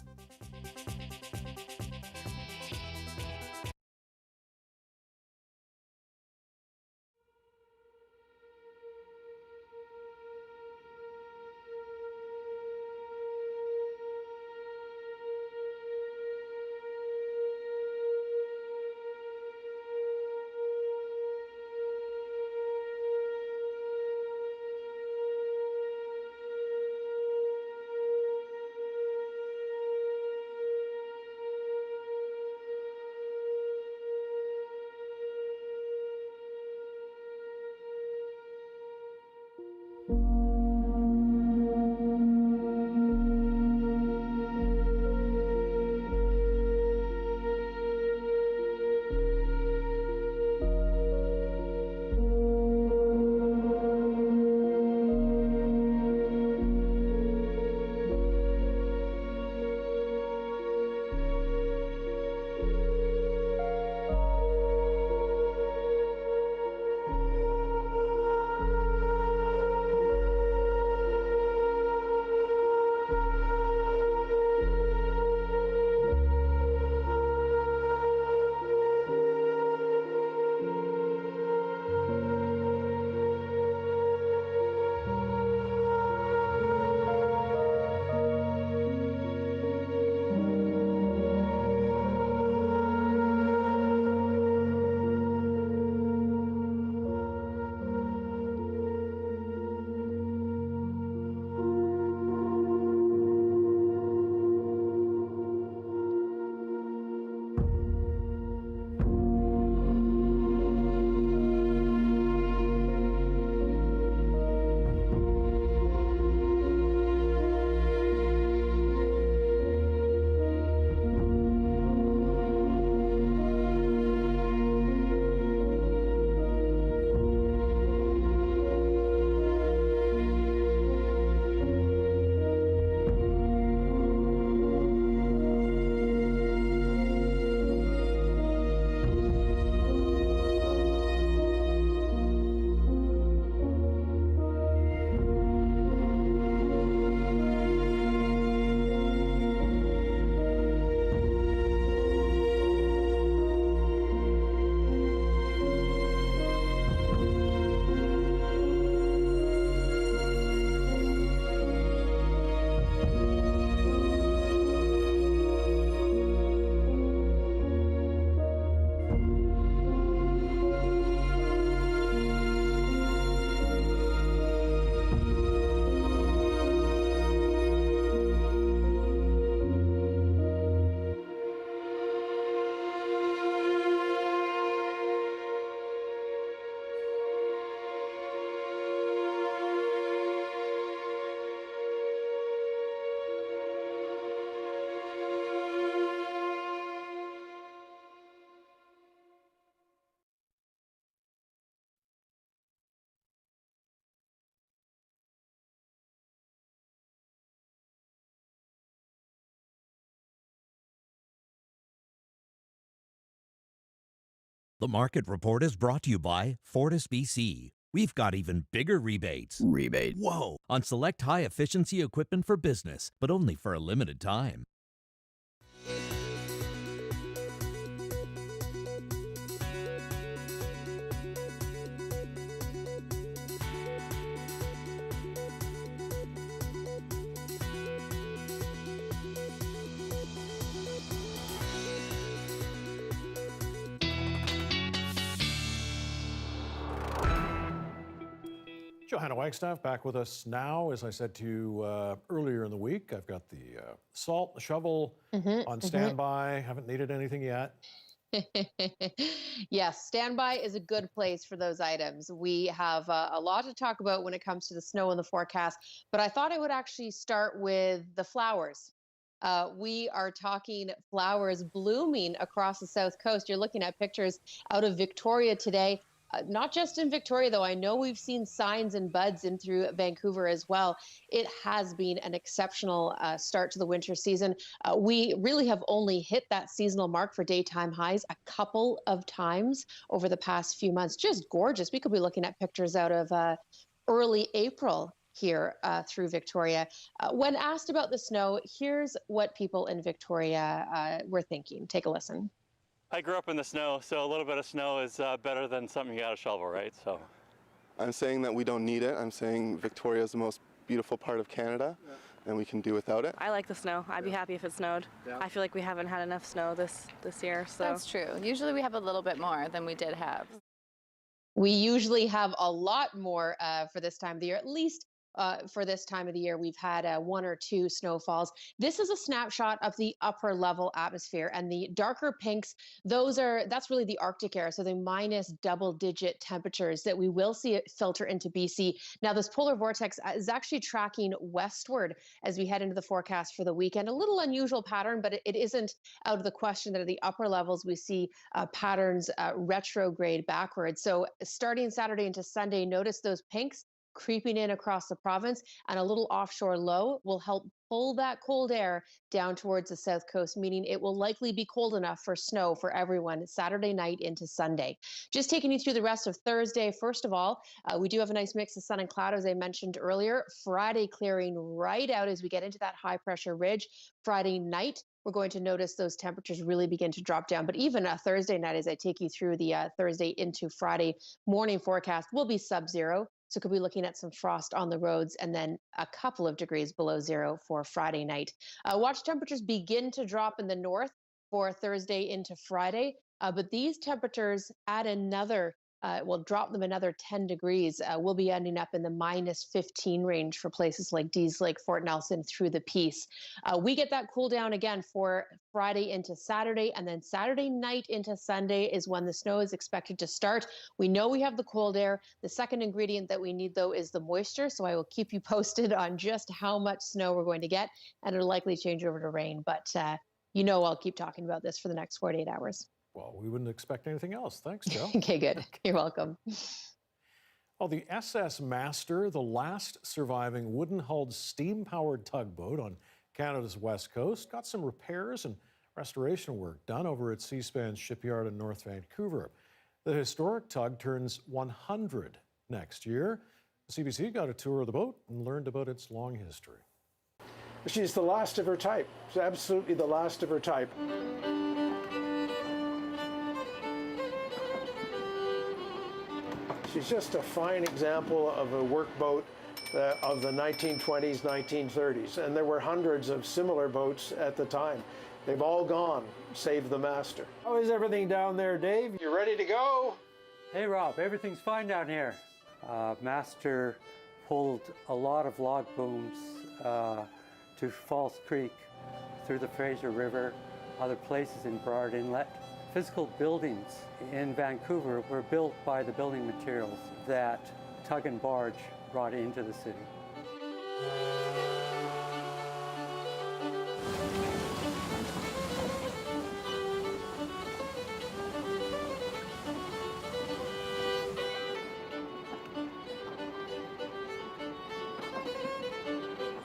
The Market Report is brought to you by Fortis BC. We've got even bigger rebates. Rebate. Whoa! On select high-efficiency equipment for business, but only for a limited time. Johanna Wagstaffe back with us now. As I said to you earlier in the week, I've got the salt, the shovel on standby. Haven't needed anything yet. Yes, standby is a good place for those items. We have a lot to talk about when it comes to the snow in the forecast, but I thought I would actually start with the flowers. We are talking flowers blooming across the South Coast. You're looking at pictures out of Victoria today. Not just in Victoria, though. I know we've seen signs and buds in through Vancouver as well. It has been an exceptional start to the winter season. We really have only hit that seasonal mark for daytime highs a couple of times over the past few months. Just gorgeous. We could be looking at pictures out of early April here through Victoria. When asked about the snow, here's what people in Victoria were thinking. Take a listen. I grew up in the snow, so a little bit of snow is better than something you got to shovel, right? So, I'm saying that we don't need it. I'm saying Victoria is the most beautiful part of Canada, and we can do without it. I like the snow. I'd be happy if it snowed. I feel like we haven't had enough snow this year. So that's true. Usually we have a little bit more than we did have. We usually have a lot more for this time of the year, at least. For this time of the year, we've had 1 or 2 snowfalls. This is a snapshot of the upper level atmosphere, and the darker pinks, that's really the Arctic air, so the minus double-digit temperatures that we will see it filter into BC. Now, this polar vortex is actually tracking westward as we head into the forecast for the weekend. A little unusual pattern, but it isn't out of the question that at the upper levels we see patterns retrograde backwards. So starting Saturday into Sunday, notice those pinks creeping in across the province, and a little offshore low will help pull that cold air down towards the South Coast, meaning it will likely be cold enough for snow for everyone Saturday night into Sunday. Just taking you through the rest of Thursday. First of all, we do have a nice mix of sun and cloud, as I mentioned earlier. Friday clearing right out as we get into that high pressure ridge. Friday night, we're going to notice those temperatures really begin to drop down. But even Thursday night, as I take you through the Thursday into Friday morning forecast, will be sub-zero. So could be looking at some frost on the roads and then a couple of degrees below zero for Friday night. Watch temperatures begin to drop in the north for Thursday into Friday. But these temperatures add another, will drop them another 10 degrees. We'll be ending up in the minus 15 range for places like Dease Lake, Fort Nelson through the Peace. We get that cool down again for Friday into Saturday, and then Saturday night into Sunday is when the snow is expected to start. We know we have the cold air. The second ingredient that we need, though, is the moisture. So I will keep you posted on just how much snow we're going to get, and it'll likely change over to rain. But I'll keep talking about this for the next 48 hours. Well, we wouldn't expect anything else. Thanks, Joe. Okay, good. You're welcome. Well, the SS Master, the last surviving wooden-hulled steam-powered tugboat on Canada's west coast, got some repairs and restoration work done over at Seaspan's shipyard in North Vancouver. The historic tug turns 100 next year. The CBC got a tour of the boat and learned about its long history. She's the last of her type. She's absolutely the last of her type. She's just a fine example of a workboat of the 1920s, 1930s. And there were hundreds of similar boats at the time. They've all gone, save the Master. How is everything down there, Dave? You ready to go? Hey, Rob, everything's fine down here. Master pulled a lot of log booms to False Creek, through the Fraser River, other places in Burrard Inlet. Physical buildings in Vancouver were built by the building materials that tug and barge brought into the city.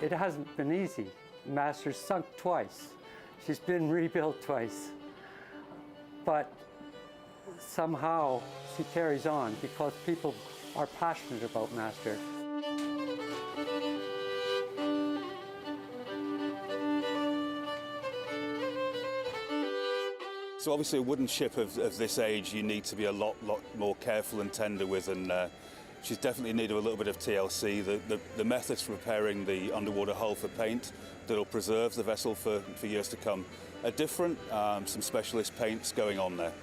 It hasn't been easy. Master's sunk twice. She's been rebuilt twice. But somehow she carries on because people are passionate about Master. So obviously a wooden ship of this age you need to be a lot more careful and tender with, and she's definitely in need of a little bit of TLC. The methods for preparing the underwater hull for paint that will preserve the vessel for years to come are different. Some specialist paints going on there.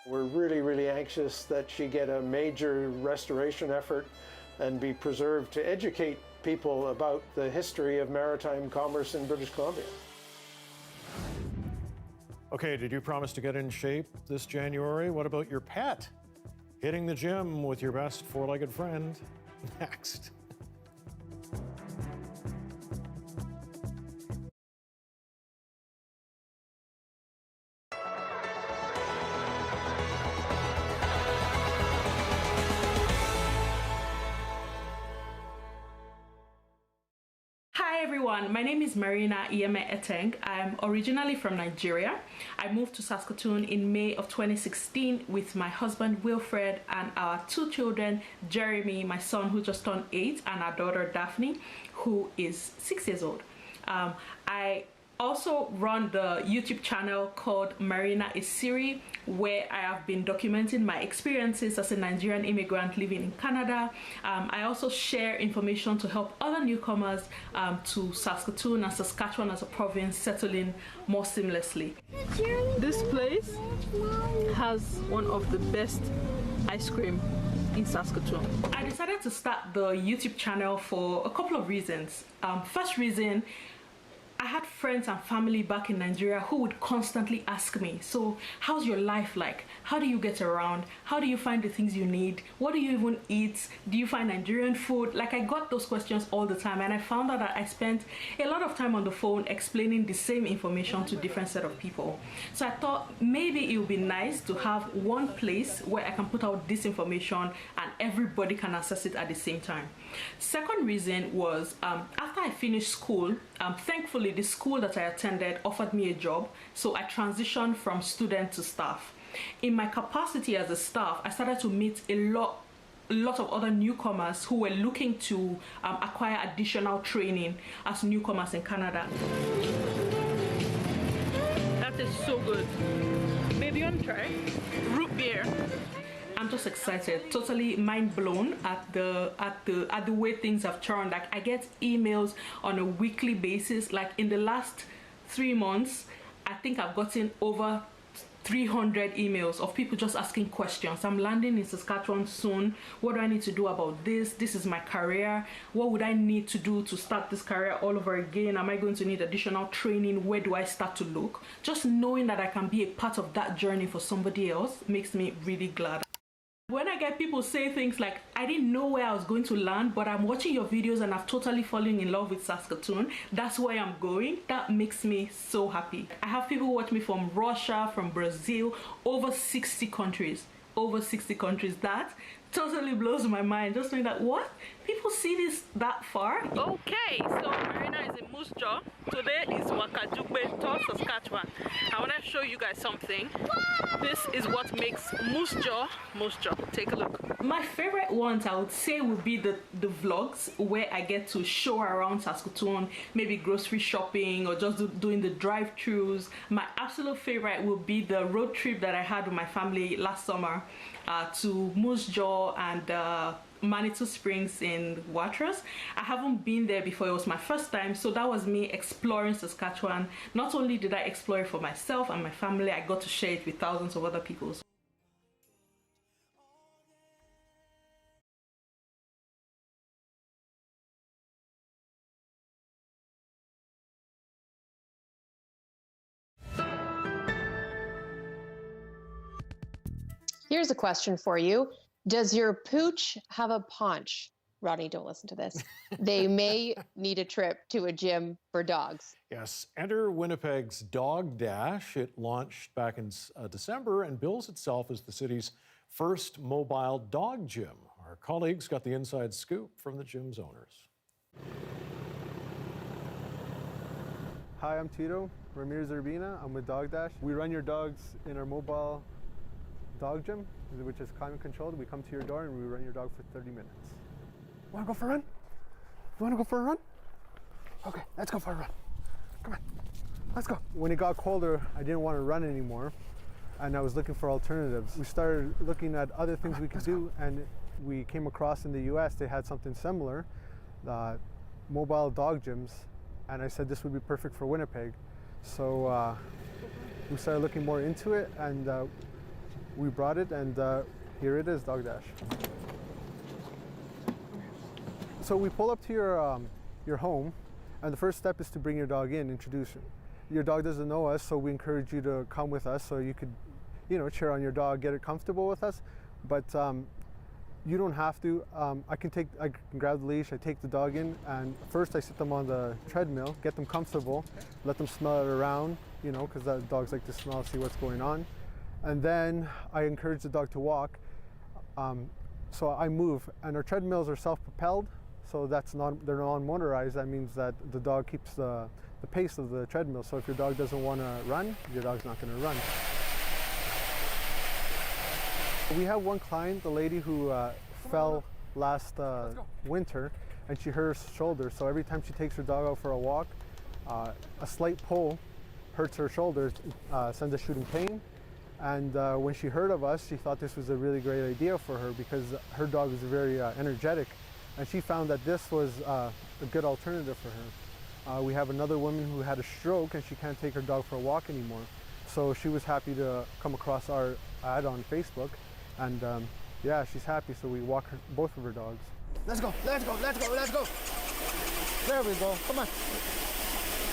We're really anxious that she get a major restoration effort and be preserved to educate people about the history of maritime commerce in British Columbia. Okay, did you promise to get in shape this January? What about your pet? Hitting the gym with your best four-legged friend. Next. Hi everyone, my name is Marina Iyeme Eteng. I'm originally from Nigeria. I moved to Saskatoon in May of 2016 with my husband Wilfred and our two children, Jeremy, my son who just turned 8, and our daughter Daphne, who is 6 years old. I also run the YouTube channel called Marina Isiri, where I have been documenting my experiences as a Nigerian immigrant living in Canada. I also share information to help other newcomers to Saskatoon and Saskatchewan as a province settle in more seamlessly. This place has one of the best ice cream in Saskatoon. I decided to start the YouTube channel for a couple of reasons. First reason, I had friends and family back in Nigeria who would constantly ask me, so how's your life like? How do you get around? How do you find the things you need? What do you even eat? Do you find Nigerian food? Like, I got those questions all the time, and I found out that I spent a lot of time on the phone explaining the same information to different set of people. So I thought maybe it would be nice to have one place where I can put out this information and everybody can access it at the same time. Second reason was after I finished school, thankfully the school that I attended offered me a job, so I transitioned from student to staff. In my capacity as a staff, I started to meet a lot of other newcomers who were looking to acquire additional training as newcomers in Canada. That is so good. Baby, you want to try? Root beer. I'm just excited, totally mind blown at the way things have turned. Like, I get emails on a weekly basis. Like, in the last 3 months, I think I've gotten over 300 emails of people just asking questions. I'm landing in Saskatchewan soon. What do I need to do about this? This is my career. What would I need to do to start this career all over again? Am I going to need additional training? Where do I start to look? Just knowing that I can be a part of that journey for somebody else makes me really glad. When I get people say things like, I didn't know where I was going to land, but I'm watching your videos and I've totally fallen in love with Saskatoon, that's where I'm going, that makes me so happy. I have people watch me from Russia, from Brazil, over 60 countries. That totally blows my mind, just knowing that, what? People see this that far? Okay, so Marina is in Moose Jaw. Today is Wakajugbe to Saskatchewan. I want to show you guys something. This is what makes Moose Jaw. Take a look. My favorite ones, I would say, would be the vlogs where I get to show around Saskatoon, maybe grocery shopping or just doing the drive-thrus. My absolute favorite would be the road trip that I had with my family last summer to Moose Jaw and Manitou Springs in Watrous. I haven't been there before. It was my first time, so that was me exploring Saskatchewan. Not only did I explore it for myself and my family, I got to share it with thousands of other people. Here's a question for you. Does your pooch have a paunch? Rodney, don't listen to this. They may need a trip to a gym for dogs. Yes, enter Winnipeg's Dog Dash. It launched back in December and bills itself as the city's first mobile dog gym. Our colleagues got the inside scoop from the gym's owners. Hi, I'm Tito Ramirez Urbina. I'm with Dog Dash. We run your dogs in our mobile dog gym, which is climate controlled. We come to your door and we run your dog for 30 minutes. Want to go for a run? You want to go for a run? Okay, let's go for a run. Come on, let's go. When it got colder, I didn't want to run anymore, and I was looking for alternatives. We started looking at other things we could do, and we came across in the US, they had something similar, mobile dog gyms, and I said this would be perfect for Winnipeg. So we started looking more into it, and we brought it, and here it is, Dog Dash. So we pull up to your home, and the first step is to bring your dog in, introduce him. Your dog doesn't know us, so we encourage you to come with us so you could, cheer on your dog, get it comfortable with us. But you don't have to. I can grab the leash, I take the dog in, and first I sit them on the treadmill, get them comfortable, let them smell it around, because dogs like to smell, see what's going on. And then I encourage the dog to walk. So I move, and our treadmills are self-propelled, so they're non-motorized. That means that the dog keeps the pace of the treadmill. So if your dog doesn't want to run, your dog's not going to run. We have one client, the lady who fell last winter, and she hurt her shoulder. So every time she takes her dog out for a walk, a slight pull hurts her shoulder, sends a shooting pain. And when she heard of us, she thought this was a really great idea for her because her dog is very energetic. And she found that this was a good alternative for her. We have another woman who had a stroke and she can't take her dog for a walk anymore. So she was happy to come across our ad on Facebook. And yeah, she's happy, so we walk both of her dogs. Let's go, let's go, let's go, let's go. There we go, come on.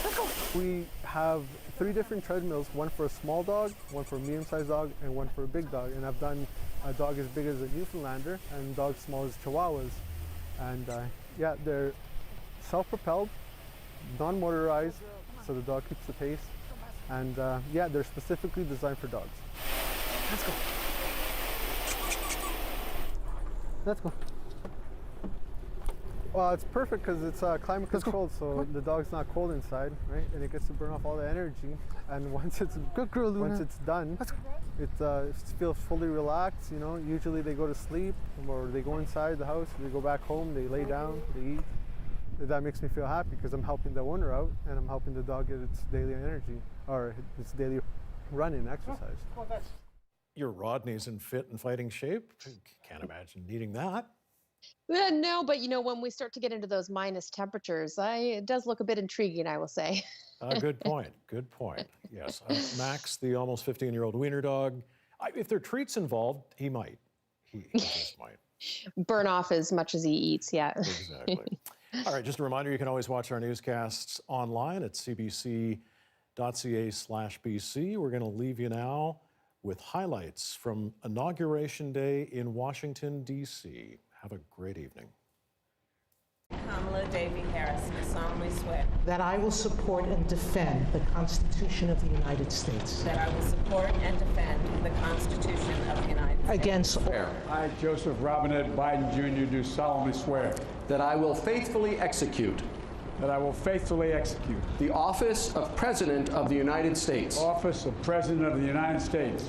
Let's go. We have 3 different treadmills, one for a small dog, one for a medium-sized dog, and one for a big dog. And I've done a dog as big as a Newfoundlander and dogs small as Chihuahuas. And yeah, they're self-propelled, non-motorized, so the dog keeps the pace. And yeah, they're specifically designed for dogs. Let's go. Let's go. Well, it's perfect because it's climate controlled, so the dog's not cold inside, right? And it gets to burn off all the energy. And once it's done, it feels fully relaxed. Usually they go to sleep, or they go inside the house. They go back home. They lay down. They eat. That makes me feel happy because I'm helping the owner out, and I'm helping the dog get its daily energy or its daily running exercise. Your Rodney's in fit and fighting shape. Can't imagine needing that. No, but when we start to get into those minus temperatures, it does look a bit intriguing, I will say. Good point. Good point. Yes. Max, the almost 15-year-old wiener dog, if there are treats involved, he might. He just might. Burn off as much as he eats, yeah. Exactly. All right, just a reminder, you can always watch our newscasts online at cbc.ca/BC. We're going to leave you now with highlights from Inauguration Day in Washington, D.C. Have a great evening. Kamala Davy Harris, I solemnly swear that I will support and defend the Constitution of the United States. that I will support and defend the Constitution of the United States Against all. I, Joseph Robinette Biden Jr., do solemnly swear that I will faithfully execute the office of President of the United States. office of President of the United States.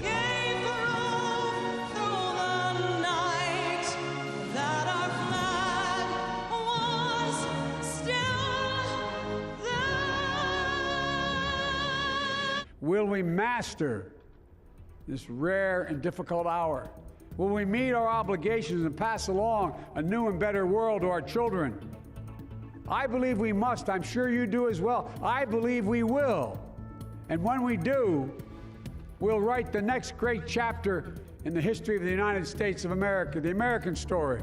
Will we master this rare and difficult hour? Will we meet our obligations and pass along a new and better world to our children? I believe we must. I'm sure you do as well. I believe we will. And when we do, we'll write the next great chapter in the history of the United States of America, the American story.